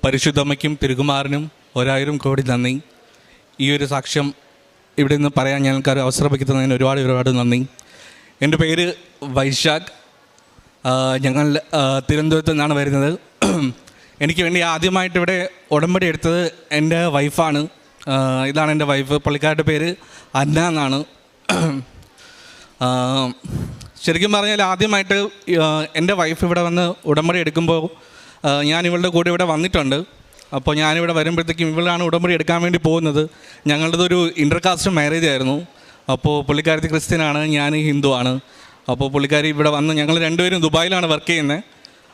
പരിശുദ്ധമ്മയ്ക്കും തിരുകുമാരനും 1000 കോടി നന്ദി. ഈ ഒരു സാക്ഷ്യം ഇവിടെ നിന്ന് പറയാൻ ഞങ്ങൾക്ക് അവസരപ്പെടുത്തുന്നതിന് ഒരുപാട് നന്ദി. എൻ്റെ പേര് വൈശാഖ്. ഞങ്ങൾ തിരുവനന്തപുരത്ത് നിന്നാണ് വരുന്നത്. എനിക്ക് വേണ്ടി ആദ്യമായിട്ട് ഇവിടെ ഉടമ്പടി എടുത്തത് എൻ്റെ വൈഫാണ്. ഇതാണ് എൻ്റെ വൈഫ്. പുള്ളിക്കാരുടെ പേര് അന്ന എന്നാണ്. ശരിക്കും പറഞ്ഞാൽ ആദ്യമായിട്ട് എൻ്റെ വൈഫ് ഇവിടെ വന്ന് ഉടമ്പടി എടുക്കുമ്പോൾ ഞാൻ ഇവളുടെ കൂടെ ഇവിടെ വന്നിട്ടുണ്ട്. അപ്പോൾ ഞാനിവിടെ വരുമ്പോഴത്തേക്കും ഇവളാണ് ഉടമ്പടി എടുക്കാൻ വേണ്ടി പോകുന്നത്. ഞങ്ങളുടേതൊരു ഇൻ്റർകാസ്റ്റ് മാരേജ് ആയിരുന്നു. അപ്പോൾ പുള്ളിക്കാരത്തി ക്രിസ്ത്യനാണ്, ഞാൻ ഹിന്ദുവാണ്. അപ്പോൾ പുള്ളിക്കാരി ഇവിടെ വന്ന് ഞങ്ങൾ രണ്ടുപേരും ദുബായിലാണ് വർക്ക് ചെയ്യുന്നത്.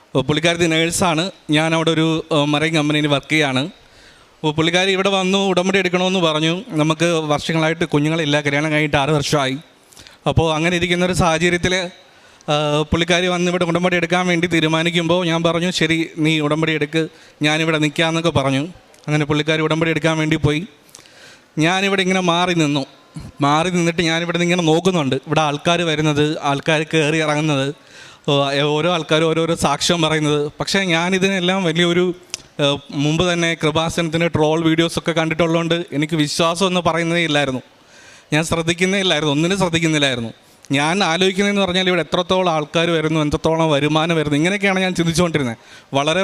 അപ്പോൾ പുള്ളിക്കാരത്തി നേഴ്സാണ്, ഞാൻ അവിടെ ഒരു മറൈൻ കമ്പനിയിൽ വർക്ക് ചെയ്യാണ്. അപ്പോൾ പുള്ളിക്കാരി ഇവിടെ വന്നു ഉടമ്പടി എടുക്കണമെന്ന് പറഞ്ഞു. നമുക്ക് വർഷങ്ങളായിട്ട് കുഞ്ഞുങ്ങളില്ല, കല്യാണം കഴിഞ്ഞിട്ട് 6 വർഷമായി. അപ്പോൾ അങ്ങനെ ഇരിക്കുന്നൊരു സാഹചര്യത്തിൽ പുള്ളിക്കാരി വന്ന് ഇവിടെ ഉടമ്പടി എടുക്കാൻ വേണ്ടി തീരുമാനിക്കുമ്പോൾ ഞാൻ പറഞ്ഞു, ശരി നീ ഉടമ്പടി എടുക്ക്, ഞാനിവിടെ നിൽക്കാമെന്നൊക്കെ പറഞ്ഞു. അങ്ങനെ പുള്ളിക്കാരി ഉടമ്പടി എടുക്കാൻ വേണ്ടി പോയി. ഞാനിവിടെ ഇങ്ങനെ മാറി നിന്നിട്ട് ഞാനിവിടെ നിന്ന് ഇങ്ങനെ നോക്കുന്നുണ്ട്. ഇവിടെ ആൾക്കാർ വരുന്നത്, ആൾക്കാർ കയറി ഇറങ്ങുന്നത്, ഓരോ ആൾക്കാരും ഓരോരോ സാക്ഷ്യം പറയുന്നത്. പക്ഷേ ഞാനിതിനെല്ലാം വലിയൊരു മുമ്പ് തന്നെ കൃപാസനത്തിൻ്റെ ട്രോൾ വീഡിയോസൊക്കെ കണ്ടിട്ടുള്ളതുകൊണ്ട് എനിക്ക് വിശ്വാസം എന്ന് പറയുന്നതേ ഇല്ലായിരുന്നു. ഞാൻ ഒന്നിനും ശ്രദ്ധിക്കുന്നില്ലായിരുന്നു. ഞാൻ ആലോചിക്കുന്നതെന്ന് പറഞ്ഞാൽ ഇവിടെ എത്രത്തോളം ആൾക്കാർ വരുന്നു, എത്രത്തോളം വരുമാനം വരുന്നു, ഇങ്ങനെയൊക്കെയാണ് ഞാൻ ചിന്തിച്ചുകൊണ്ടിരുന്നത്.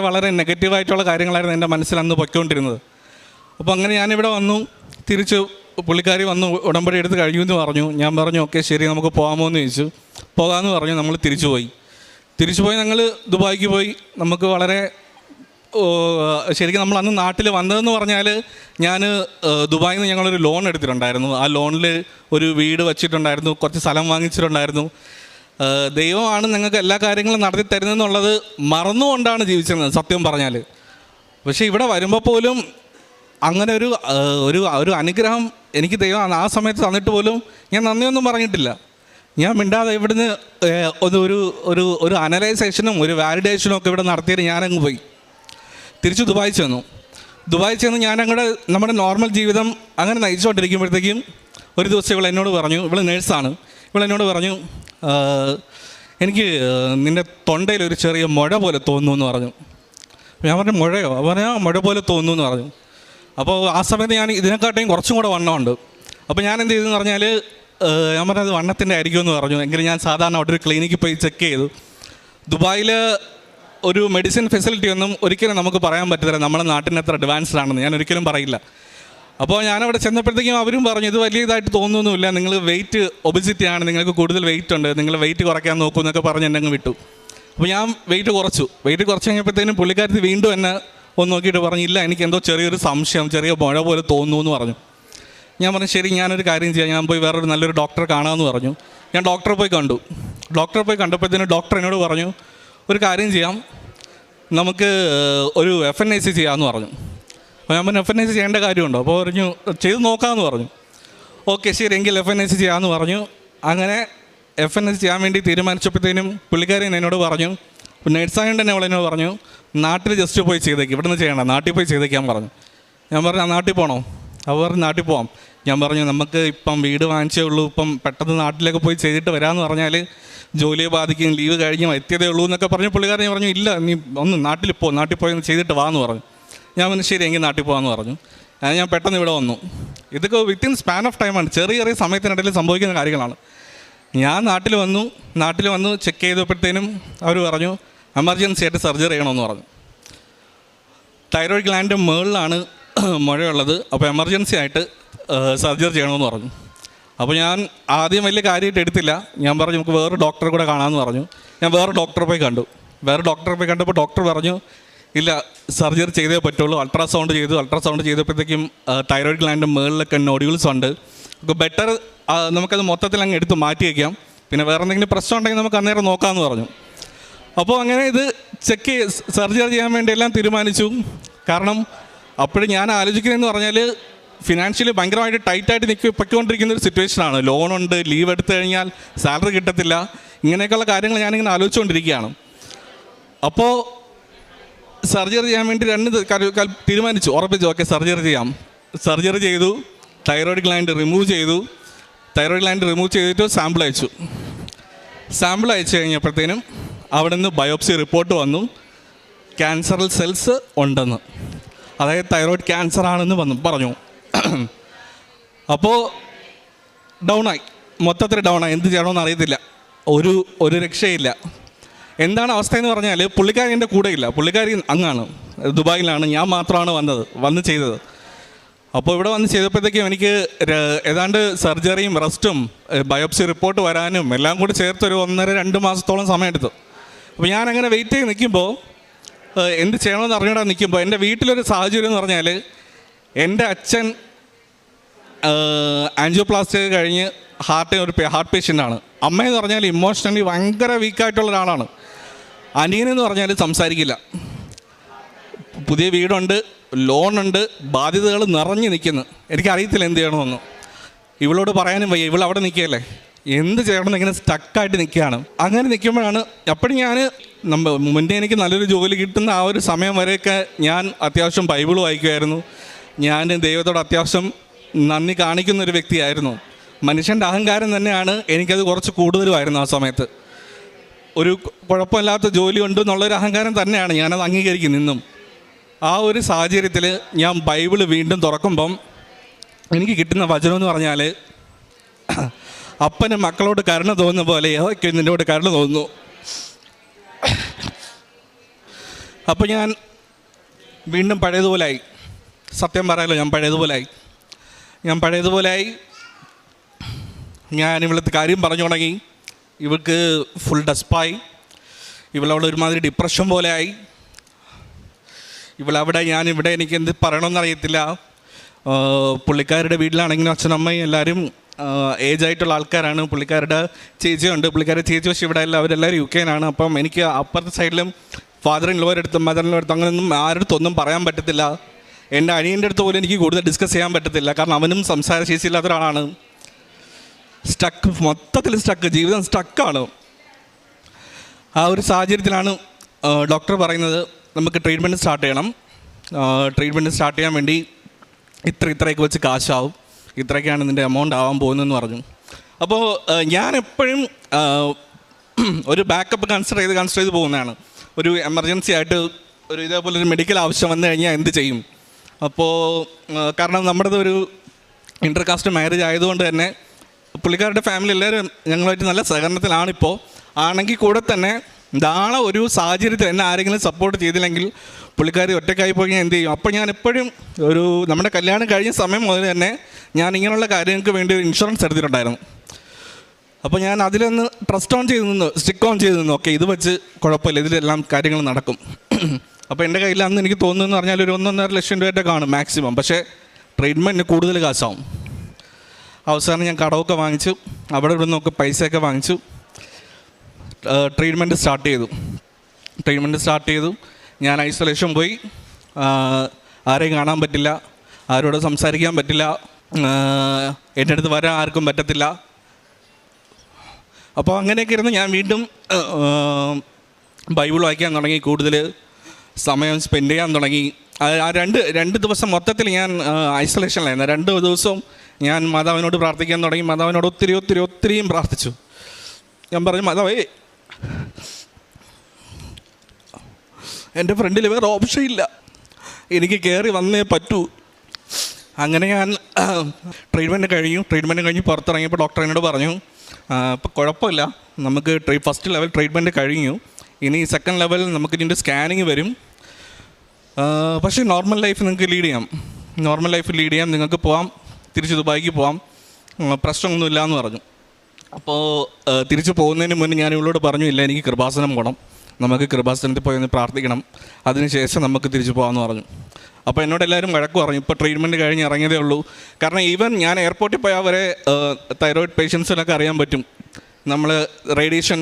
വളരെ നെഗറ്റീവായിട്ടുള്ള കാര്യങ്ങളായിരുന്നു എൻ്റെ മനസ്സിൽ അന്ന് പൊയ്ക്കൊണ്ടിരുന്നത്. അപ്പോൾ അങ്ങനെ ഞാനിവിടെ വന്നു. തിരിച്ച് പുള്ളിക്കാരി വന്നു ഉടമ്പടി എടുത്ത് കഴിഞ്ഞു എന്ന് പറഞ്ഞു. ഞാൻ പറഞ്ഞു ഓക്കെ ശരി നമുക്ക് പോകാമോ എന്ന് ചോദിച്ചു. പോകാമെന്ന് പറഞ്ഞു. നമ്മൾ തിരിച്ചു പോയി ഞങ്ങൾ ദുബായിക്ക് പോയി. നമുക്ക് വളരെ ശരിക്കും നമ്മൾ അന്ന് നാട്ടിൽ വന്നതെന്ന് പറഞ്ഞാൽ ഞാൻ ദുബായിൽ നിന്ന് ഞങ്ങളൊരു ലോൺ എടുത്തിട്ടുണ്ടായിരുന്നു. ആ ലോണിൽ ഒരു വീട് വച്ചിട്ടുണ്ടായിരുന്നു, കുറച്ച് സ്ഥലം വാങ്ങിച്ചിട്ടുണ്ടായിരുന്നു. ദൈവമാണ് നിങ്ങൾക്ക് എല്ലാ കാര്യങ്ങളും നടത്തി തരുന്നതെന്നുള്ളത് മറന്നുകൊണ്ടാണ് ജീവിച്ചിരുന്നത് സത്യം പറഞ്ഞാൽ. പക്ഷേ ഇവിടെ വരുമ്പോൾ പോലും അങ്ങനെ ഒരു അനുഗ്രഹം എനിക്ക് ദൈവം ആ സമയത്ത് തന്നിട്ട് പോലും ഞാൻ നന്ദിയൊന്നും പറഞ്ഞിട്ടില്ല. ഞാൻ മിണ്ടാതെ ഇവിടുന്ന് ഒരു അനലൈസേഷനും ഒരു വാലിഡേഷനും ഒക്കെ ഇവിടെ നടത്തിയിട്ട് ഞാനങ്ങ് പോയി. തിരിച്ച് ദുബായി ചെന്ന് ഞാൻ നമ്മുടെ നോർമൽ ജീവിതം അങ്ങനെ നയിച്ചുകൊണ്ടിരിക്കുമ്പോഴത്തേക്കും ഒരു ദിവസം ഇവൾ എന്നോട് പറഞ്ഞു, ഇവൾ നേഴ്സാണ്, ഇവളെന്നോട് പറഞ്ഞു എനിക്ക് നിൻ്റെ തൊണ്ടയിൽ ഒരു ചെറിയ മുഴ പോലെ തോന്നുന്നു എന്ന് പറഞ്ഞു. ഞാൻ പറഞ്ഞു മുഴയോ? മുഴ പോലെ തോന്നുന്നു എന്ന് പറഞ്ഞു. അപ്പോൾ ആ സമയത്ത് ഞാൻ ഇതിനെക്കാട്ടും കുറച്ചും കൂടെ വണ്ണമുണ്ട്. അപ്പോൾ ഞാൻ എന്ത് ചെയ്തെന്ന് പറഞ്ഞാൽ ഞാൻ പറഞ്ഞത് വണ്ണത്തിൻ്റെ ആയിരിക്കുമെന്ന് പറഞ്ഞു. എങ്കിലും ഞാൻ സാധാരണ അവിടെ ഒരു ക്ലിനിക്കിൽ പോയി ചെക്ക് ചെയ്തു. ദുബായിൽ ഒരു മെഡിസിൻ ഫെസിലിറ്റി ഒന്നും ഒരിക്കലും നമുക്ക് പറയാൻ പറ്റില്ല നമ്മുടെ നാട്ടിന് എത്ര അഡ്വാൻസ്ഡ് ആണെന്ന് ഞാൻ ഒരിക്കലും പറയില്ല. അപ്പോൾ ഞാനവിടെ ചെന്നപ്പോഴത്തേക്കും അവരും പറഞ്ഞു ഇത് വലിയ ഇതായിട്ട് തോന്നുന്നൊന്നുമില്ല, നിങ്ങൾ വെയിറ്റ് ഒബിസിറ്റി ആണ്, നിങ്ങൾക്ക് കൂടുതൽ വെയിറ്റ് ഉണ്ട്, നിങ്ങൾ വെയിറ്റ് കുറയ്ക്കാൻ നോക്കൂ എന്നൊക്കെ പറഞ്ഞ് എന്നെ അങ്ങ് വിട്ടു. അപ്പോൾ ഞാൻ വെയിറ്റ് കുറച്ചു കഴിഞ്ഞപ്പോഴത്തേനും പുള്ളിക്കാരത്തി വീണ്ടും എന്നെ ഒന്ന് നോക്കിയിട്ട് പറഞ്ഞു ഇല്ല എനിക്ക് എന്തോ ചെറിയൊരു സംശയം, ചെറിയ മുഴ പോലെ തോന്നുന്നു എന്ന് പറഞ്ഞു. ഞാൻ പറഞ്ഞു ശരി ഞാനൊരു കാര്യം ചെയ്യാം, ഞാൻ പോയി വേറൊരു നല്ലൊരു ഡോക്ടറെ കാണാമെന്ന് പറഞ്ഞു. ഞാൻ ഡോക്ടറെ പോയി കണ്ടപ്പോഴത്തേനും ഡോക്ടർ എന്നോട് പറഞ്ഞു ഒരു കാര്യം ചെയ്യാം, നമുക്ക് ഒരു FNAC ചെയ്യാമെന്ന് പറഞ്ഞു. അപ്പോൾ ഞാൻ പറഞ്ഞു FNAC ചെയ്യേണ്ട കാര്യമുണ്ടോ? അപ്പോൾ പറഞ്ഞു ചെയ്ത് നോക്കാമെന്ന് പറഞ്ഞു. ഓക്കെ ശരി എങ്കിൽ FNAC ചെയ്യാമെന്ന് പറഞ്ഞു. അങ്ങനെ FNAC ചെയ്യാൻ വേണ്ടി തീരുമാനിച്ചപ്പോഴത്തേനും പുള്ളിക്കാരി എന്നോട് പറഞ്ഞു, നേഴ്സായതുകൊണ്ട് തന്നെ അവളെന്നോട് പറഞ്ഞു നാട്ടിൽ ജസ്റ്റ് പോയി ചെയ്തേക്ക്, ഇവിടെ നിന്ന് ചെയ്യണം, നാട്ടിൽ പോയി ചെയ്തേക്കാൻ പറഞ്ഞു. ഞാൻ പറഞ്ഞു നാട്ടിൽ പോകണോ? അവർ പറഞ്ഞു നാട്ടിൽ പോകാം. ഞാൻ പറഞ്ഞു നമുക്ക് ഇപ്പം വീട് വാങ്ങിച്ചേ ഉള്ളൂ, ഇപ്പം പെട്ടെന്ന് നാട്ടിലേക്ക് പോയി ചെയ്തിട്ട് വരാമെന്ന് പറഞ്ഞാൽ ജോലിയെ ബാധിക്കും, ലീവ് കഴിഞ്ഞ് എത്തിയതേ ഉള്ളൂ എന്നൊക്കെ പറഞ്ഞു. പുള്ളിക്കാരൻ പറഞ്ഞു ഇല്ല നീ ഒന്ന് നാട്ടിൽ പോയി ചെയ്തിട്ട് വാന്ന് പറഞ്ഞു. ഞാൻ പറഞ്ഞു ശരി എങ്കിൽ നാട്ടിൽ പോകാമെന്ന് പറഞ്ഞു. ഞാൻ പെട്ടെന്ന് ഇവിടെ വന്നു. ഇതൊക്കെ വിത്തിൻ സ്പാൻ ഓഫ് ടൈമാണ്, ചെറിയ സമയത്തിനിടയിൽ സംഭവിക്കുന്ന കാര്യങ്ങളാണ്. ഞാൻ നാട്ടിൽ വന്നു ചെക്ക് ചെയ്തപ്പോഴത്തേനും അവർ പറഞ്ഞു എമർജൻസി ആയിട്ട് സർജറി ചെയ്യണമെന്ന് പറഞ്ഞു. തൈറോയ്ഡ് ഗ്ലാൻഡ് മുകളിലാണ് മുഴയുള്ളത്, അപ്പോൾ എമർജൻസി ആയിട്ട് സർജറി ചെയ്യണമെന്ന് പറഞ്ഞു. അപ്പോൾ ഞാൻ ആദ്യം വലിയ കാര്യമായിട്ട് എടുത്തില്ല. ഞാൻ പറഞ്ഞു നമുക്ക് വേറെ ഡോക്ടറെ കൂടെ കാണാമെന്ന് പറഞ്ഞു. ഞാൻ വേറെ ഡോക്ടറെ പോയി കണ്ടപ്പോൾ ഡോക്ടർ പറഞ്ഞു ഇല്ല സർജറി ചെയ്തേ പറ്റുള്ളൂ. അൾട്രാസൗണ്ട് ചെയ്തപ്പോഴത്തേക്കും തൈറോയ്ഡ് ഗ്ലാൻഡ് മുകളിലൊക്കെ നോഡ്യൂൾസ് ഉണ്ട്, ബെറ്റർ നമുക്കത് മൊത്തത്തിൽ അങ്ങ് എടുത്ത് മാറ്റി വയ്ക്കാം, പിന്നെ വേറെ എന്തെങ്കിലും പ്രശ്നം ഉണ്ടെങ്കിൽ നമുക്ക് അന്നേരം നോക്കാമെന്ന് പറഞ്ഞു. അപ്പോൾ അങ്ങനെ ഇത് സർജറി ചെയ്യാൻ വേണ്ടി എല്ലാം തീരുമാനിച്ചു. കാരണം അപ്പോഴും ഞാൻ ആലോചിക്കുന്നതെന്ന് പറഞ്ഞാൽ ഫിനാൻഷ്യലി ഭയങ്കരമായിട്ട് ടൈറ്റായിട്ട് പൊയ്ക്കൊണ്ടിരിക്കുന്ന ഒരു സിറ്റുവേഷനാണ്. ലോണുണ്ട്, ലീവ് എടുത്തു കഴിഞ്ഞാൽ സാലറി കിട്ടത്തില്ല, ഇങ്ങനെയൊക്കെയുള്ള കാര്യങ്ങൾ ഞാനിങ്ങനെ ആലോചിച്ചുകൊണ്ടിരിക്കുകയാണ്. അപ്പോൾ സർജറി ചെയ്യാൻ വേണ്ടി തീരുമാനിച്ചു, ഉറപ്പിച്ചു ഓക്കെ സർജറി ചെയ്തു. തൈറോയ്ഡ് ഗ്ലാൻഡ് റിമൂവ് ചെയ്തിട്ട് സാമ്പിൾ അയച്ചു കഴിഞ്ഞപ്പോഴത്തേനും അവിടെ നിന്ന് ബയോപ്സി റിപ്പോർട്ട് വന്നു, ക്യാൻസറൽ സെൽസ് ഉണ്ടെന്ന്. അതായത് തൈറോയ്ഡ് ക്യാൻസർ ആണെന്ന് പറഞ്ഞു. അപ്പോൾ ഡൗണായി, മൊത്തത്തിൽ ഡൗണായി. എന്ത് ചെയ്യണമെന്ന് അറിയത്തില്ല, ഒരു രക്ഷയില്ല. എന്താണ് അവസ്ഥയെന്ന് പറഞ്ഞാൽ പുള്ളിക്കാരി എൻ്റെ കൂടെയില്ല, പുള്ളിക്കാരി അങ്ങാണ്, ദുബായിലാണ്. ഞാൻ മാത്രമാണ് വന്ന് ചെയ്തത്. അപ്പോൾ ഇവിടെ വന്ന് ചെയ്തപ്പോഴത്തേക്കും എനിക്ക് ഏതാണ്ട് സർജറിയും റെസ്റ്റും ബയോപ്സി റിപ്പോർട്ട് വരാനും എല്ലാം കൂടി ചേർത്തൊരു 1.5-2 മാസത്തോളം സമയമെടുത്തു. അപ്പോൾ ഞാനങ്ങനെ വെയിറ്റ് ചെയ്ത് നിൽക്കുമ്പോൾ, എന്ത് ചെയ്യണമെന്ന് അറിഞ്ഞിടാൻ നിൽക്കുമ്പോൾ, എൻ്റെ വീട്ടിലൊരു സാഹചര്യം എന്ന് പറഞ്ഞാൽ എൻ്റെ അച്ഛൻ ആൻജിയോപ്ലാസ്റ്റി കഴിഞ്ഞ് ഹാർട്ട് പേഷ്യൻ്റാണ്. അമ്മയെന്ന് പറഞ്ഞാൽ ഇമോഷണലി ഭയങ്കര വീക്കായിട്ടുള്ള ഒരാളാണ്. അനിയനെന്ന് പറഞ്ഞാൽ സംസാരിക്കില്ല. പുതിയ വീടുണ്ട്, ലോണുണ്ട്, ബാധ്യതകൾ നിറഞ്ഞു നിൽക്കുന്നു. എനിക്കറിയത്തില്ല എന്ത് ചെയ്യണമെന്ന്. ഇവളോട് പറയാനും വയ്യ, ഇവളവിടെ നിൽക്കുകയല്ലേ, എന്ത് ചെയ്യണമെന്ന് ഇങ്ങനെ സ്റ്റക്കായിട്ട് നിൽക്കുകയാണ്. അങ്ങനെ നിൽക്കുമ്പോഴാണ് അപ്പോഴും ഞാൻ മുന്നേ എനിക്ക് നല്ലൊരു ജോലി കിട്ടുന്ന ആ ഒരു സമയം വരെയൊക്കെ ഞാൻ അത്യാവശ്യം ബൈബിൾ വായിക്കുമായിരുന്നു. ഞാൻ ദൈവത്തോട് അത്യാവശ്യം നന്ദി കാണിക്കുന്നൊരു വ്യക്തിയായിരുന്നു. മനുഷ്യൻ്റെ അഹങ്കാരം തന്നെയാണ് എനിക്കത് കുറച്ച് കൂടുതലുമായിരുന്നു ആ സമയത്ത്. ഒരു കുഴപ്പമില്ലാത്ത ജോലി ഉണ്ട് എന്നുള്ളൊരു അഹങ്കാരം തന്നെയാണ്, ഞാനത് അംഗീകരിക്കുന്നു ഇന്നും. ആ ഒരു സാഹചര്യത്തിൽ ഞാൻ ബൈബിൾ വീണ്ടും തുറക്കുമ്പം എനിക്ക് കിട്ടുന്ന വചനം എന്ന് പറഞ്ഞാൽ, അപ്പന് മക്കളോട് കരുണ തോന്നുന്ന പോലെ യഹോവയ്ക്ക് നിന്നോട് കരുണ തോന്നുന്നു. അപ്പോൾ ഞാൻ വീണ്ടും പഴയതുപോലായി. സത്യം പറയാലോ, ഞാൻ പഴയതുപോലായി. ഞാൻ ഇവളത്തെ കാര്യം പറഞ്ഞു തുടങ്ങി. ഇവൾക്ക് ഫുൾ ഡെസ്പായി. ഇവളവിടെ ഒരുമാതിരി ഡിപ്രഷൻ പോലെ ആയി. ഇവളവിടെ, ഞാനിവിടെ, എനിക്ക് എന്ത് പറയണമെന്നറിയത്തില്ല. പുള്ളിക്കാരുടെ വീട്ടിലാണെങ്കിലും അച്ഛനമ്മയും എല്ലാവരും ഏജായിട്ടുള്ള ആൾക്കാരാണ്. പുള്ളിക്കാരുടെ ചേച്ചിയുണ്ട്, പുള്ളിക്കാരുടെ ചേച്ചി പക്ഷേ ഇവിടെ അല്ല, അവരെല്ലാവരും UK-നാണ്. അപ്പം എനിക്ക് അപ്പുറത്തെ സൈഡിലും ഫാദർ ഇൻ ലോയുടെ അടുത്തും മദർ ഇൻ ലോയുടെ അടുത്തും അങ്ങനെയൊന്നും ആരുടെ അടുത്തൊന്നും പറയാൻ പറ്റത്തില്ല. എൻ്റെ അനിയൻ്റെ അടുത്ത് പോലും എനിക്ക് കൂടുതൽ ഡിസ്കസ് ചെയ്യാൻ പറ്റത്തില്ല, കാരണം അവനും സംസാരശേഷിയില്ലാത്ത ഒരാളാണ്. മൊത്തത്തിൽ ജീവിതം സ്റ്റക്കാണ്. ആ ഒരു സാഹചര്യത്തിലാണ് ഡോക്ടർ പറയുന്നത് നമുക്ക് ട്രീറ്റ്മെൻറ്റ് സ്റ്റാർട്ട് ചെയ്യണം. ട്രീറ്റ്മെൻറ്റ് സ്റ്റാർട്ട് ചെയ്യാൻ വേണ്ടി ഇത്രയൊക്കെ വെച്ച് കാശാവും, ഇത്രയൊക്കെയാണ് ഇതിൻ്റെ എമൗണ്ട് ആവാൻ പോകുന്നതെന്ന് പറഞ്ഞു. അപ്പോൾ ഞാൻ എപ്പോഴും ഒരു ബാക്കപ്പ് കൺസിഡർ ചെയ്ത് പോകുന്നതാണ്. ഒരു എമർജൻസി ആയിട്ട് ഒരു ഇതേപോലെ ഒരു മെഡിക്കൽ ആവശ്യം വന്നു കഴിഞ്ഞാൽ എന്ത് ചെയ്യും. അപ്പോൾ കാരണം നമ്മുടേത് ഒരു ഇൻ്റർകാസ്റ്റ് മാരേജ് ആയതുകൊണ്ട് തന്നെ പുള്ളിക്കാരുടെ ഫാമിലി എല്ലാവരും ഞങ്ങളുമായിട്ട് നല്ല സഹകരണത്തിലാണിപ്പോൾ. ആണെങ്കിൽ കൂടെ തന്നെ നാളെ ഒരു സാഹചര്യത്തിൽ എന്നെ ആരെങ്കിലും സപ്പോർട്ട് ചെയ്തില്ലെങ്കിൽ പുള്ളിക്കാരി ഒറ്റയ്ക്കായി പോയി ഞാൻ എന്ത് ചെയ്യും. അപ്പോൾ ഞാൻ എപ്പോഴും നമ്മുടെ കല്യാണം കഴിഞ്ഞ സമയം മുതൽ തന്നെ ഞാൻ ഇങ്ങനെയുള്ള കാര്യങ്ങൾക്ക് വേണ്ടി ഒരു ഇൻഷുറൻസ് എടുത്തിട്ടുണ്ടായിരുന്നു. അപ്പോൾ ഞാൻ അതിലൊന്ന് സ്റ്റിക്ക് ഓൺ ചെയ്ത് നിന്നു. ഓക്കെ, ഇത് വെച്ച് കുഴപ്പമില്ല, ഇതിലെല്ലാം കാര്യങ്ങൾ നടക്കും. അപ്പോൾ എൻ്റെ കയ്യിൽ അന്ന് എനിക്ക് തോന്നുന്നതെന്ന് പറഞ്ഞാൽ ഒരു 1.5 ലക്ഷം രൂപയുടെ കാണും മാക്സിമം. പക്ഷേ ട്രീറ്റ്മെൻറ്റിന് കൂടുതൽ കാശാവും. അവസാനം ഞാൻ കടമൊക്കെ വാങ്ങിച്ചു, അവിടെ ഇവിടെ നിന്നൊക്കെ പൈസയൊക്കെ വാങ്ങിച്ചു. ട്രീറ്റ്മെൻറ്റ് സ്റ്റാർട്ട് ചെയ്തു. ഞാൻ ഐസൊലേഷൻ പോയി. ആരെയും കാണാൻ പറ്റില്ല, ആരോടും സംസാരിക്കാൻ പറ്റില്ല, എൻ്റെ അടുത്ത് വരാൻ ആർക്കും പറ്റത്തില്ല. അപ്പോൾ അങ്ങനെയൊക്കെ ഇരുന്ന് ഞാൻ വീണ്ടും ബൈബിൾ വായിക്കാൻ തുടങ്ങി, കൂടുതൽ സമയം സ്പെൻഡ് ചെയ്യാൻ തുടങ്ങി. ആ രണ്ട് ദിവസം മൊത്തത്തിൽ ഞാൻ ഐസൊലേഷനിലായിരുന്നു. 2 ദിവസവും ഞാൻ മാതാവിനോട് പ്രാർത്ഥിക്കാൻ തുടങ്ങി. മാതാവിനോട് ഒത്തിരിയും പ്രാർത്ഥിച്ചു. ഞാൻ പറഞ്ഞു, മാതാവേ, എൻ്റെ ഫ്രണ്ടിൽ വേറെ ഓപ്ഷൻ ഇല്ല, എനിക്ക് കയറി വന്നേ പറ്റൂ. അങ്ങനെ ഞാൻ ട്രീറ്റ്മെൻറ്റ് കഴിഞ്ഞ് പുറത്തിറങ്ങിയപ്പോൾ ഡോക്ടർ എന്നോട് പറഞ്ഞു, ഇപ്പോൾ കുഴപ്പമില്ല, നമുക്ക് ഫസ്റ്റ് ലെവൽ ട്രീറ്റ്മെൻറ്റ് കഴിഞ്ഞു, ഇനി സെക്കൻഡ് ലെവൽ നമുക്ക് ഇതിൻ്റെ സ്കാനിങ് വരും. പക്ഷേ നോർമൽ ലൈഫ് നിങ്ങൾക്ക് ലീഡ് ചെയ്യാം, നിങ്ങൾക്ക് പോകാം, തിരിച്ച് ദുബായിക്ക് പോകാം, പ്രശ്നമൊന്നുമില്ല എന്ന് പറഞ്ഞു. അപ്പോൾ തിരിച്ച് പോകുന്നതിന് മുന്നേ ഞാൻ ഇവളോട് പറഞ്ഞു, ഇല്ല, എനിക്ക് കൃപാസനം പോകണം, നമുക്ക് കൃപാസനത്തിൽ പോയി ഒന്ന് പ്രാർത്ഥിക്കണം, അതിനുശേഷം നമുക്ക് തിരിച്ച് പോകാമെന്ന് പറഞ്ഞു. അപ്പോൾ എന്നോട് എല്ലാവരും വഴക്ക് പറഞ്ഞു. ഇപ്പോൾ ട്രീറ്റ്മെൻറ്റ് കഴിഞ്ഞ് ഇറങ്ങിയതേ ഉള്ളൂ. കാരണം ഈവൻ ഞാൻ എയർപോർട്ടിൽ പോയാൽ വരെ തൈറോയിഡ് പേഷ്യൻസിനൊക്കെ അറിയാൻ പറ്റും. നമ്മൾ റേഡിയേഷൻ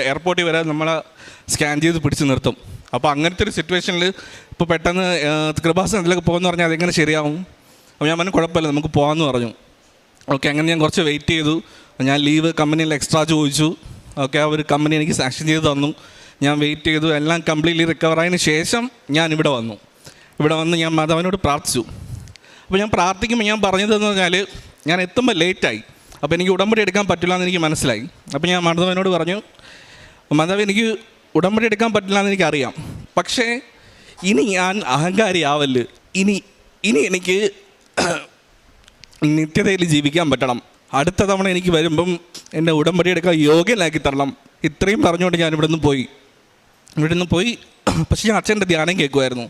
എയർപോർട്ടിൽ വരെ നമ്മളെ സ്കാൻ ചെയ്ത് പിടിച്ച് നിർത്തും. അപ്പോൾ അങ്ങനത്തെ ഒരു സിറ്റുവേഷനിൽ ഇപ്പോൾ പെട്ടെന്ന് കൃപാസനത്തിലൊക്കെ പോകുമെന്ന് പറഞ്ഞാൽ അതെങ്ങനെ ശരിയാവും. അപ്പോൾ ഞാൻ പറഞ്ഞു, കുഴപ്പമില്ല, നമുക്ക് പോകാമെന്ന് പറഞ്ഞു. ഓക്കെ, അങ്ങനെ ഞാൻ കുറച്ച് വെയിറ്റ് ചെയ്തു. ഞാൻ ലീവ് കമ്പനിയിൽ എക്സ്ട്രാ ചോദിച്ചു. ഓക്കെ, ആ ഒരു കമ്പനി എനിക്ക് സാങ്ഷൻ ചെയ്ത് തന്നു. ഞാൻ വെയിറ്റ് ചെയ്തു. എല്ലാം കംപ്ലീറ്റ്ലി റിക്കവറായതിന് ശേഷം ഞാൻ ഇവിടെ വന്ന് ഞാൻ മാതാവിനോട് പ്രാർത്ഥിച്ചു. അപ്പോൾ ഞാൻ പ്രാർത്ഥിക്കുമ്പോൾ ഞാൻ പറഞ്ഞതെന്ന് പറഞ്ഞാൽ, ഞാൻ എത്തുമ്പോൾ ലേറ്റായി. അപ്പോൾ എനിക്ക് ഉടമ്പടി എടുക്കാൻ പറ്റില്ല എന്ന് എനിക്ക് മനസ്സിലായി. അപ്പോൾ ഞാൻ മാതാവിനോട് പറഞ്ഞു, മാതാവ്, എനിക്ക് ഉടമ്പടി എടുക്കാൻ പറ്റില്ല എന്ന് എനിക്കറിയാം, പക്ഷേ ഇനി ഞാൻ അഹങ്കാരിയാവല്ല്. ഇനി ഇനി എനിക്ക് നിത്യതയിൽ ജീവിക്കാൻ പറ്റണം. അടുത്ത തവണ എനിക്ക് വരുമ്പം എൻ്റെ ഉടമ്പടി എടുക്കാൻ യോഗ്യനാക്കി തരണം. ഇത്രയും പറഞ്ഞുകൊണ്ട് ഞാൻ ഇവിടെ നിന്ന് പോയി. പക്ഷേ ഞാൻ അച്ഛൻ്റെ ധ്യാനം കേൾക്കുമായിരുന്നു.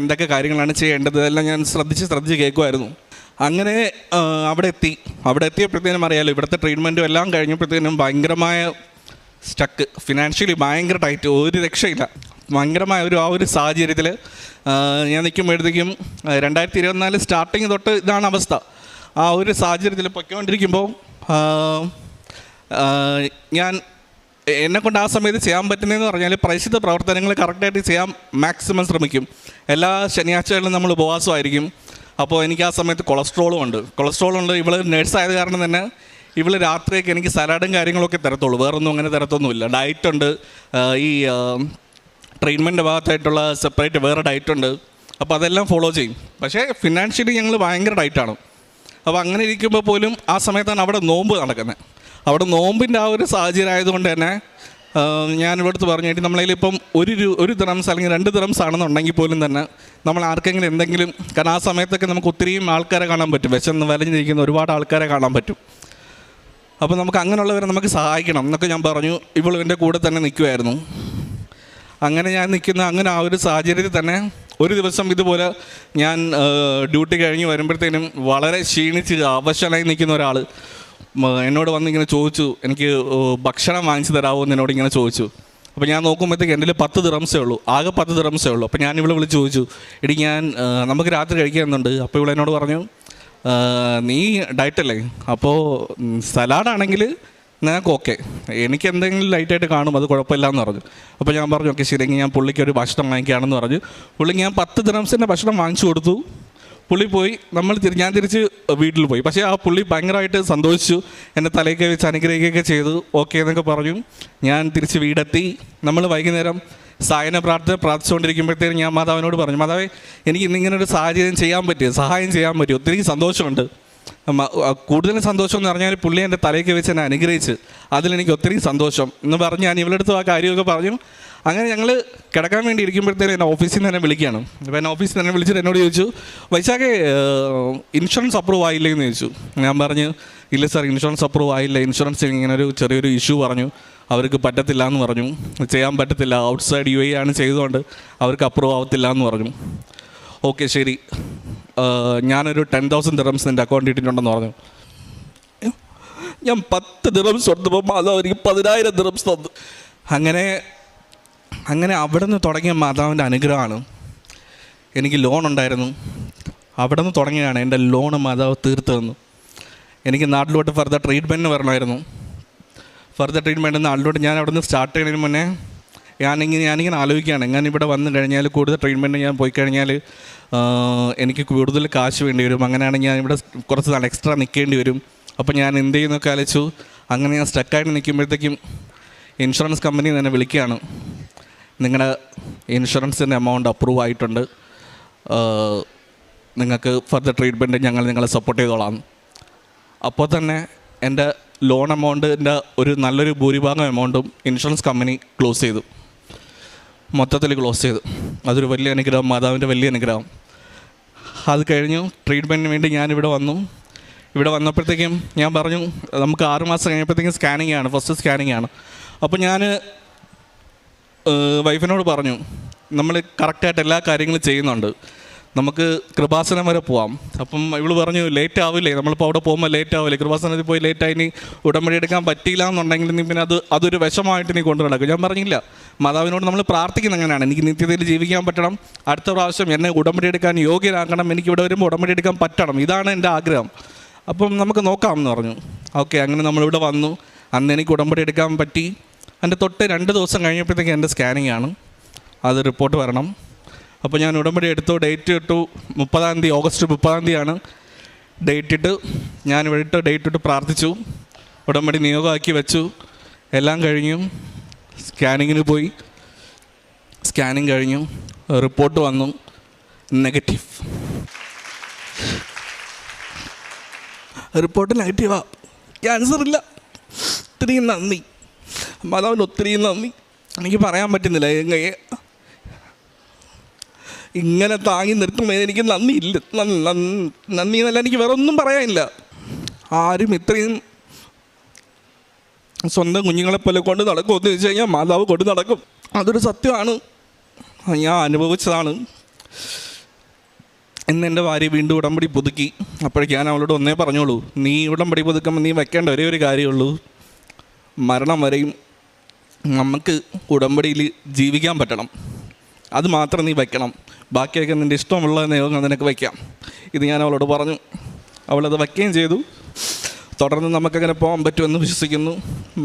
എന്തൊക്കെ കാര്യങ്ങളാണ് ചെയ്യേണ്ടത് എല്ലാം ഞാൻ ശ്രദ്ധിച്ച് കേൾക്കുമായിരുന്നു. അങ്ങനെ അവിടെ എത്തിയപ്പോഴത്തേനും അറിയാമല്ലോ, ഇവിടുത്തെ ട്രീറ്റ്മെൻറ്റും എല്ലാം കഴിഞ്ഞപ്പോഴത്തേനും ഭയങ്കരമായ സ്റ്റക്ക്, ഫിനാൻഷ്യലി ഭയങ്കര ടൈറ്റ്, ഒരു രക്ഷയില്ല. ഭയങ്കരമായ ആ ഒരു സാഹചര്യത്തിൽ ഞാൻ നിൽക്കുമ്പോഴത്തേക്കും 2024 സ്റ്റാർട്ടിങ് തൊട്ട് ഇതാണ് അവസ്ഥ. ആ ഒരു സാഹചര്യത്തിൽ പൊയ്ക്കൊണ്ടിരിക്കുമ്പോൾ ഞാൻ എന്നെക്കൊണ്ട് ആ സമയത്ത് ചെയ്യാൻ പറ്റുന്നതെന്ന് പറഞ്ഞാൽ പ്രേക്ഷിത പ്രവർത്തനങ്ങൾ കറക്റ്റായിട്ട് ചെയ്യാൻ മാക്സിമം ശ്രമിക്കും. എല്ലാ ശനിയാഴ്ചകളിലും നമ്മൾ ഉപവാസമായിരിക്കും. അപ്പോൾ എനിക്ക് ആ സമയത്ത് കൊളസ്ട്രോളും ഉണ്ട്. ഇവൾ നേഴ്സായത് കാരണം തന്നെ ഇവൾ രാത്രിയൊക്കെ എനിക്ക് സലാഡും കാര്യങ്ങളൊക്കെ തരത്തുള്ളൂ, വേറൊന്നും അങ്ങനെ തരത്തൊന്നുമില്ല. ഡയറ്റുണ്ട്, ഈ ട്രീറ്റ്മെൻറ്റ് ഭാഗത്തായിട്ടുള്ള സെപ്പറേറ്റ് വേറെ ഡയറ്റുണ്ട്. അപ്പോൾ അതെല്ലാം ഫോളോ ചെയ്യും. പക്ഷേ ഫിനാൻഷ്യലി ഞങ്ങൾ ഭയങ്കര ടൈറ്റാണ്. അപ്പോൾ അങ്ങനെ ഇരിക്കുമ്പോൾ പോലും ആ സമയത്താണ് അവിടെ നോമ്പ് നടക്കുന്നത്. അവിടെ നോമ്പിൻ്റെ ആ ഒരു സാഹചര്യം ആയതുകൊണ്ട് തന്നെ ഞാൻ ഇവിടുത്തെ പറഞ്ഞിട്ട് നമ്മളതിലിപ്പം ഒരു ദിറംസ് അല്ലെങ്കിൽ 2 ദിറംസ് ആണെന്നുണ്ടെങ്കിൽ പോലും തന്നെ നമ്മൾ ആർക്കെങ്കിലും എന്തെങ്കിലും, കാരണം ആ സമയത്തൊക്കെ നമുക്ക് ഒത്തിരിയും ആൾക്കാരെ കാണാൻ പറ്റും, വിശന്ന് വലഞ്ഞിരിക്കുന്ന ഒരുപാട് ആൾക്കാരെ കാണാൻ പറ്റും. അപ്പോൾ നമുക്ക് അങ്ങനെയുള്ളവരെ നമുക്ക് സഹായിക്കണം എന്നൊക്കെ ഞാൻ പറഞ്ഞു. ഇവളും എൻ്റെ കൂടെ തന്നെ നിൽക്കുമായിരുന്നു. അങ്ങനെ ഞാൻ അങ്ങനെ ആ ഒരു സാഹചര്യത്തിൽ തന്നെ ഒരു ദിവസം ഇതുപോലെ ഞാൻ ഡ്യൂട്ടി കഴിഞ്ഞ് വരുമ്പോഴത്തേനും വളരെ ക്ഷീണിച്ച് അവശനായി നിൽക്കുന്ന ഒരാൾ എന്നോട് വന്നിങ്ങനെ ചോദിച്ചു, എനിക്ക് ഭക്ഷണം വാങ്ങിച്ചു തരാമോ എന്ന് എന്നോട് ഇങ്ങനെ ചോദിച്ചു. അപ്പോൾ ഞാൻ നോക്കുമ്പോഴത്തേക്ക് എൻ്റെ 10 ദിറംസേ ഉള്ളൂ, ആകെ 10 ദിറംസേ ഉള്ളൂ. അപ്പോൾ ഞാൻ ഇവളെ വിളിച്ച് ചോദിച്ചു, നമുക്ക് രാത്രി കഴിക്കാനുണ്ട്. അപ്പോൾ ഇവളെന്നോട് പറഞ്ഞു, നീ ഡയറ്റല്ലേ, അപ്പോൾ സലാഡാണെങ്കിൽ നിനക്ക് ഓക്കെ, എനിക്ക് എന്തെങ്കിലും ലൈറ്റായിട്ട് കാണും, അത് കുഴപ്പമില്ല എന്ന് പറഞ്ഞു. അപ്പോൾ ഞാൻ പറഞ്ഞു ഓക്കെ ശരിയെങ്കിൽ ഞാൻ പുള്ളിക്ക് ഒരു ഭക്ഷണം വാങ്ങിക്കുകയാണെന്ന് പറഞ്ഞു. പുള്ളിക്ക് ഞാൻ 10 ദിറംസിൻ്റെ ഭക്ഷണം വാങ്ങിച്ചു കൊടുത്തു. പുള്ളി പോയി, ഞാൻ തിരിച്ച് വീട്ടിൽ പോയി. പക്ഷേ ആ പുള്ളി ഭയങ്കരമായിട്ട് സന്തോഷിച്ചു, എന്നെ തലയൊക്കെ വെച്ച് അനുഗ്രഹിക്കുകയൊക്കെ ചെയ്തു. ഓക്കെ എന്നൊക്കെ പറഞ്ഞു. ഞാൻ തിരിച്ച് വീടെത്തി. നമ്മൾ വൈകുന്നേരം സായന പ്രാർത്ഥിച്ചുകൊണ്ടിരിക്കുമ്പോഴത്തേനും ഞാൻ മാതാവിനോട് പറഞ്ഞു, മാതാവേ എനിക്ക് ഇന്നിങ്ങനെ ഒരു സഹായം ചെയ്യാൻ പറ്റി, ഒത്തിരി സന്തോഷമുണ്ട്. കൂടുതലും സന്തോഷം എന്ന് പറഞ്ഞാൽ പുള്ളി എൻ്റെ തലയൊക്കെ വെച്ച് എന്നെ അനുഗ്രഹിച്ച്, അതിലെനിക്ക് ഒത്തിരി സന്തോഷം എന്ന് പറഞ്ഞ് ഞാൻ ഇവളുടെ അടുത്ത് ആ കാര്യമൊക്കെ പറഞ്ഞു. അങ്ങനെ ഞങ്ങൾ കിടക്കാൻ വേണ്ടി ഇരിക്കുമ്പോഴത്തേനും എൻ്റെ ഓഫീസിൽ നിന്ന് തന്നെ വിളിക്കുകയാണ്. അപ്പോൾ എന്നെ ഓഫീസിൽ തന്നെ വിളിച്ചിട്ട് എന്നോട് ചോദിച്ചു, വൈശാഖേ ഇൻഷുറൻസ് അപ്രൂവ് ആയില്ലേ എന്ന് ചോദിച്ചു. ഞാൻ പറഞ്ഞു ഇല്ല സാർ, ഇൻഷുറൻസ് അപ്രൂവ് ആയില്ല, ഇൻഷുറൻസ് ഇങ്ങനെ ചെറിയൊരു ഇഷ്യൂ പറഞ്ഞു, അവർക്ക് പറ്റത്തില്ല എന്ന് പറഞ്ഞു, ചെയ്യാൻ പറ്റത്തില്ല, ഔട്ട്സൈഡ് UAE ആണ് ചെയ്തുകൊണ്ട് അവർക്ക് അപ്രൂവ് ആവത്തില്ല എന്ന് പറഞ്ഞു. ഓക്കെ ശരി, ഞാനൊരു 10,000 ദിറംസ് എൻ്റെ അക്കൗണ്ടിൽ ഇട്ടിട്ടുണ്ടെന്ന് പറഞ്ഞു. ഞാൻ 10 ദിറംസ് കൊടുത്തപ്പോൾ അത് എനിക്ക് 10,000 ദിറംസ് തന്നു. അങ്ങനെ അവിടെ നിന്ന് തുടങ്ങിയ മാതാവിൻ്റെ അനുഗ്രഹമാണ്. എനിക്ക് ലോൺ ഉണ്ടായിരുന്നു, അവിടെ നിന്ന് തുടങ്ങിയാണ് എൻ്റെ ലോണ് മാതാവ് തീർത്ത് തന്നു. എനിക്ക് നാട്ടിലോട്ട് ഫർദർ ട്രീറ്റ്മെൻറ്റിന് വരണമായിരുന്നു. നാട്ടിലോട്ട് ഞാൻ അവിടെ നിന്ന് സ്റ്റാർട്ട് ചെയ്യുന്നതിന് മുന്നേ ഞാനിങ്ങനെ ആലോചിക്കുകയാണ്, ഞാൻ ഇവിടെ വന്നു കഴിഞ്ഞാൽ കൂടുതൽ ട്രീറ്റ്മെൻറ്റ് ഞാൻ പോയി കഴിഞ്ഞാൽ എനിക്ക് കൂടുതൽ കാശ് വേണ്ടി വരും. അങ്ങനെയാണെങ്കിൽ ഞാൻ ഇവിടെ കുറച്ച് നാൾ എക്സ്ട്രാ നിൽക്കേണ്ടി വരും. അപ്പോൾ ഞാൻ എന്ത് ചെയ്യുന്നൊക്കെ ആലോചിച്ചു. അങ്ങനെ ഞാൻ സ്റ്റക്കായിട്ട് നിൽക്കുമ്പോഴത്തേക്കും ഇൻഷുറൻസ് കമ്പനി തന്നെ വിളിക്കുകയാണ്, നിങ്ങളുടെ ഇൻഷുറൻസിൻ്റെ എമൗണ്ട് അപ്രൂവ് ആയിട്ടുണ്ട്, നിങ്ങൾക്ക് ഫർദർ ട്രീറ്റ്മെൻറ്റ് ഞങ്ങൾ നിങ്ങളെ സപ്പോർട്ട് ചെയ്തോളാം. അപ്പോൾ തന്നെ എൻ്റെ ലോൺ എമൗണ്ടിൻ്റെ നല്ലൊരു ഭൂരിഭാഗം എമൗണ്ടും ഇൻഷുറൻസ് കമ്പനി മൊത്തത്തിൽ ക്ലോസ് ചെയ്തു. അതൊരു വലിയ അനുഗ്രഹം, മാതാവിൻ്റെ വലിയ അനുഗ്രഹം. അത് കഴിഞ്ഞു ട്രീറ്റ്മെൻറ്റിന് വേണ്ടി ഞാനിവിടെ വന്നു. ഇവിടെ വന്നപ്പോഴത്തേക്കും ഞാൻ പറഞ്ഞു, നമുക്ക് 6 മാസം കഴിഞ്ഞപ്പോഴത്തേക്കും ഫസ്റ്റ് സ്കാനിങ് ആണ്. അപ്പോൾ ഞാൻ വൈഫിനോട് പറഞ്ഞു, നമ്മൾ കറക്റ്റായിട്ട് എല്ലാ കാര്യങ്ങളും ചെയ്യുന്നുണ്ട്, നമുക്ക് കൃപാസനം വരെ പോവാം. അപ്പം ഇവൾ പറഞ്ഞു ലേറ്റ് ആവില്ലേ, നമ്മളിപ്പോൾ അവിടെ പോകുമ്പോൾ ലേറ്റ് ആവില്ലേ, കൃപാസനത്തിൽ പോയി ലേറ്റായി നീ ഉടമ്പടി എടുക്കാൻ പറ്റിയില്ല എന്നുണ്ടെങ്കിൽ നീ പിന്നെ അതൊരു വിഷമമായിട്ട് നീ കൊണ്ടു നടക്കും. ഞാൻ പറഞ്ഞില്ല, മാതാവിനോട് നമ്മൾ പ്രാർത്ഥിക്കുന്ന അങ്ങനെയാണ്, എനിക്ക് നിത്യതയിൽ ജീവിക്കാൻ പറ്റണം, അടുത്ത പ്രാവശ്യം എന്നെ ഉടമ്പടി എടുക്കാൻ യോഗ്യനാക്കണം, എനിക്കിവിടെ വരുമ്പോൾ ഉടമ്പടി എടുക്കാൻ പറ്റണം, ഇതാണ് എൻ്റെ ആഗ്രഹം. അപ്പം നമുക്ക് നോക്കാം എന്ന് പറഞ്ഞു. ഓക്കെ, അങ്ങനെ നമ്മളിവിടെ വന്നു. അന്ന് എനിക്ക് ഉടമ്പടി എടുക്കാൻ പറ്റി. എൻ്റെ തൊട്ട് 2 ദിവസം കഴിഞ്ഞപ്പോഴത്തേക്ക് എൻ്റെ സ്കാനിങ് ആണ്, അത് റിപ്പോർട്ട് വരണം. അപ്പോൾ ഞാൻ ഉടമ്പടി എടുത്തു, ഡേറ്റ് ഇട്ടു, 30-ാം തീയതി, ഓഗസ്റ്റ് 30-ാം തീയതിയാണ് ഡേറ്റ് ഇട്ട്. ഞാൻ ഇവിടെ ഡേറ്റ് ഇട്ട് പ്രാർത്ഥിച്ചു, ഉടമ്പടി നിയോഗമാക്കി വെച്ചു. എല്ലാം കഴിഞ്ഞു, സ്കാനിങ്ങിന് പോയി. സ്കാനിങ് കഴിഞ്ഞു, റിപ്പോർട്ട് വന്നു, നെഗറ്റീവ്. റിപ്പോർട്ട് നെഗറ്റീവാ, ക്യാൻസർ ഇല്ല. ഒത്തിരിയും നന്ദി മാതാവിന്, ഒത്തിരിയും നന്ദി. എനിക്ക് പറയാൻ പറ്റുന്നില്ല. ഇങ്ങനെ താങ്ങി നിർത്തുമ്പോൾ എനിക്ക് നന്ദിയില്ല, നന്ദി എന്നല്ല, എനിക്ക് വേറെ ഒന്നും പറയാനില്ല. ആരും ഇത്രയും സ്വന്തം കുഞ്ഞുങ്ങളെപ്പോലെ കൊണ്ട് നടക്കുമെന്ന് വെച്ച് കഴിഞ്ഞാൽ മാതാവ് കൊണ്ട് നടക്കും. അതൊരു സത്യമാണ്, ഞാൻ അനുഭവിച്ചതാണ്. ഇന്ന് എൻ്റെ ഭാര്യ വീണ്ടും ഉടമ്പടി പുതുക്കി. അപ്പോഴേക്ക് ഞാൻ അവളോട് ഒന്നേ പറഞ്ഞോളൂ, നീ ഉടമ്പടി പുതുക്കുമ്പോൾ നീ വെക്കേണ്ട ഒരേ ഒരു കാര്യമുള്ളൂ, മരണം വരെയും നമുക്ക് ഉടമ്പടിയിൽ ജീവിക്കാൻ പറ്റണം, അത് മാത്രം നീ വയ്ക്കണം. ബാക്കിയൊക്കെ നിൻ്റെ ഇഷ്ടമുള്ള നിയമം നിനക്ക് വയ്ക്കാം. ഇത് ഞാൻ അവളോട് പറഞ്ഞു. അവളത് വയ്ക്കുകയും ചെയ്തു. തുടർന്ന് നമുക്കങ്ങനെ പോകാൻ പറ്റുമെന്ന് വിശ്വസിക്കുന്നു.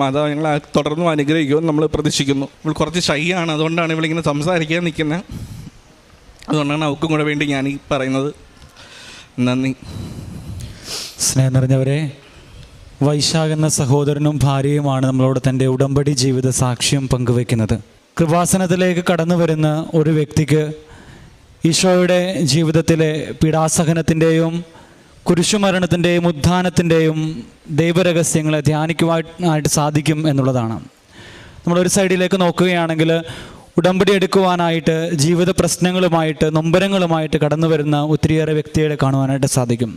മാതാവ് ഞങ്ങളെ തുടർന്നും അനുഗ്രഹിക്കുമെന്ന് നമ്മൾ പ്രതീക്ഷിക്കുന്നു. ഇവൾ കുറച്ച് ഷൈ ആണ്, അതുകൊണ്ടാണ് ഇവളിങ്ങനെ സംസാരിക്കാൻ നിൽക്കുന്നത്. അതുകൊണ്ടാണ് അവൾക്കും കൂടെ വേണ്ടി ഞാൻ ഈ പറയുന്നത്. നന്ദി. സ്നേഹം നിറഞ്ഞവരെ, വൈശാഖ് എന്ന സഹോദരനും ഭാര്യയുമാണ് നമ്മളോട് തൻ്റെ ഉടമ്പടി ജീവിത സാക്ഷ്യം പങ്കുവയ്ക്കുന്നത്. കൃപാസനത്തിലേക്ക് കടന്നു വരുന്ന ഒരു വ്യക്തിക്ക് ഈശോയുടെ ജീവിതത്തിലെ പീഡാസഹനത്തിൻ്റെയും കുരിശുമരണത്തിൻ്റെയും ഉത്ഥാനത്തിൻ്റെയും ദൈവരഹസ്യങ്ങളെ ധ്യാനിക്കുവാനായിട്ട് സാധിക്കും എന്നുള്ളതാണ്. നമ്മളൊരു സൈഡിലേക്ക് നോക്കുകയാണെങ്കിൽ ഉടമ്പടി എടുക്കുവാനായിട്ട് ജീവിത പ്രശ്നങ്ങളുമായിട്ട് നൊമ്പരങ്ങളുമായിട്ട് കടന്നു വരുന്ന ഒത്തിരിയേറെ വ്യക്തികളെ കാണുവാനായിട്ട് സാധിക്കും.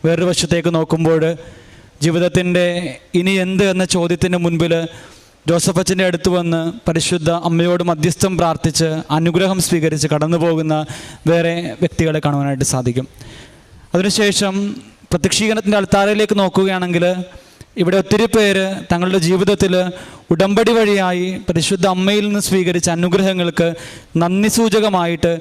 വേറൊരു വശത്തേക്ക് നോക്കുമ്പോൾ ജീവിതത്തിൻ്റെ ഇനി എന്ത് എന്ന ചോദ്യത്തിന് മുൻപിൽ ജോസഫ് അച്ഛൻ്റെ അടുത്ത് വന്ന് പരിശുദ്ധ അമ്മയോട് മധ്യസ്ഥം പ്രാർത്ഥിച്ച് അനുഗ്രഹം സ്വീകരിച്ച് കടന്നു പോകുന്ന വേറെ വ്യക്തികളെ കാണുവാനായിട്ട് സാധിക്കും. അതിനുശേഷം പ്രത്യക്ഷീകരണത്തിൻ്റെ അൾത്താരയിലേക്ക് നോക്കുകയാണെങ്കിൽ ഇവിടെ ഒത്തിരി പേര് തങ്ങളുടെ ജീവിതത്തിൽ ഉടമ്പടി വഴിയായി പരിശുദ്ധ അമ്മയിൽ നിന്ന് സ്വീകരിച്ച അനുഗ്രഹങ്ങൾക്ക് നന്ദി സൂചകമായിട്ട്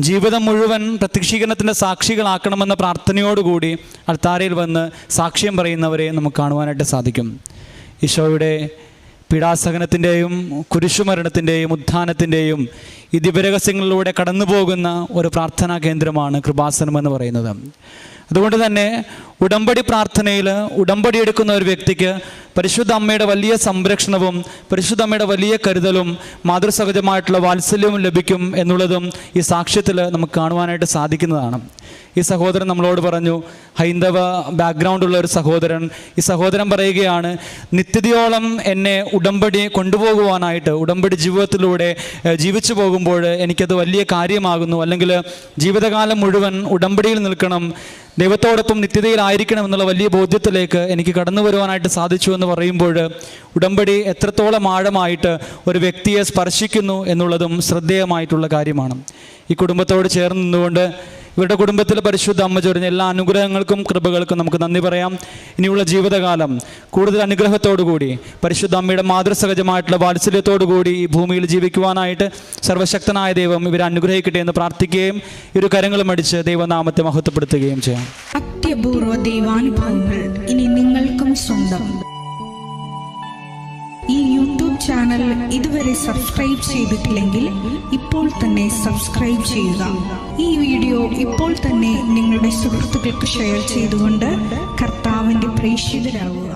ജീവിതം മുഴുവൻ പ്രത്യക്ഷീകരണത്തിൻ്റെ സാക്ഷികളാക്കണമെന്ന പ്രാർത്ഥനയോടുകൂടി അൾത്താരയിൽ വന്ന് സാക്ഷ്യം പറയുന്നവരെ നമുക്ക് കാണുവാനായിട്ട് സാധിക്കും. ഈശോയുടെ പീഡാസഹനത്തിൻ്റെയും കുരിശുമരണത്തിൻ്റെയും ഉത്ഥാനത്തിൻ്റെയും ഈ ദിവ്യരഹസ്യങ്ങളിലൂടെ കടന്നു പോകുന്ന ഒരു പ്രാർത്ഥനാ കേന്ദ്രമാണ് കൃപാസനം എന്ന് പറയുന്നത്. അതുകൊണ്ട് തന്നെ ഉടമ്പടി പ്രാർത്ഥനയിൽ ഉടമ്പടി എടുക്കുന്ന ഒരു വ്യക്തിക്ക് പരിശുദ്ധ അമ്മയുടെ വലിയ സംരക്ഷണവും പരിശുദ്ധ അമ്മയുടെ വലിയ കരുതലും മാതൃസഹജമായിട്ടുള്ള വാത്സല്യവും ലഭിക്കും എന്നുള്ളതും ഈ സാക്ഷ്യത്തിൽ നമുക്ക് കാണുവാനായിട്ട് സാധിക്കുന്നതാണ്. ഈ സഹോദരൻ നമ്മളോട് പറഞ്ഞു, ഹൈന്ദവ ബാക്ക്ഗ്രൗണ്ടുള്ള ഒരു സഹോദരൻ. ഈ സഹോദരൻ പറയുകയാണ്, നിത്യതയോളം എന്നെ ഉടമ്പടി കൊണ്ടുപോകുവാനായിട്ട് ഉടമ്പടി ജീവിതത്തിലൂടെ ജീവിച്ചു പോകുമ്പോൾ എനിക്കത് വലിയ കാര്യമാകുന്നു, അല്ലെങ്കിൽ ജീവിതകാലം മുഴുവൻ ഉടമ്പടിയിൽ നിൽക്കണം, ദൈവത്തോടൊപ്പം നിത്യതയിലായിരിക്കണം എന്നുള്ള വലിയ ബോധ്യത്തിലേക്ക് എനിക്ക് കടന്നു വരുവാനായിട്ട് സാധിച്ചു എന്ന് പറയുമ്പോൾ ഉടമ്പടി എത്രത്തോളം ആഴമായിട്ട് ഒരു വ്യക്തിയെ സ്പർശിക്കുന്നു എന്നുള്ളതും ശ്രദ്ധേയമായിട്ടുള്ള കാര്യമാണ്. ഈ കുടുംബത്തോട് ചേർന്ന് നിന്നുകൊണ്ട് ഇവരുടെ കുടുംബത്തിൽ പരിശുദ്ധ അമ്മ ചൊരിഞ്ഞ എല്ലാ അനുഗ്രഹങ്ങൾക്കും കൃപകൾക്കും നമുക്ക് നന്ദി പറയാം. ഇനിയുള്ള ജീവിതകാലം കൂടുതൽ അനുഗ്രഹത്തോടുകൂടി പരിശുദ്ധ അമ്മയുടെ മാതൃസഹജമായിട്ടുള്ള വാത്സല്യത്തോടുകൂടി ഈ ഭൂമിയിൽ ജീവിക്കുവാനായിട്ട് സർവശക്തനായ ദൈവം ഇവരെ അനുഗ്രഹിക്കട്ടെ എന്ന് പ്രാർത്ഥിക്കുകയും ഇരു കരങ്ങളും അടിച്ച് ദൈവനാമത്തെ മഹത്വപ്പെടുത്തുകയും ചെയ്യാം. അത്യപൂർവ ദൈവാനുഭവങ്ങൾ ഇനി നിങ്ങൾക്കും സ്വന്തം. ഈ യൂട്യൂബ് ചാനൽ ഇതുവരെ സബ്സ്ക്രൈബ് ചെയ്തിട്ടില്ലെങ്കിൽ ഇപ്പോൾ തന്നെ സബ്സ്ക്രൈബ് ചെയ്യുക. ഈ വീഡിയോ ഇപ്പോൾ തന്നെ നിങ്ങളുടെ സുഹൃത്തുക്കൾക്ക് ഷെയർ ചെയ്തുകൊണ്ട് കർത്താവിൻ്റെ പ്രേക്ഷിതരാകുക.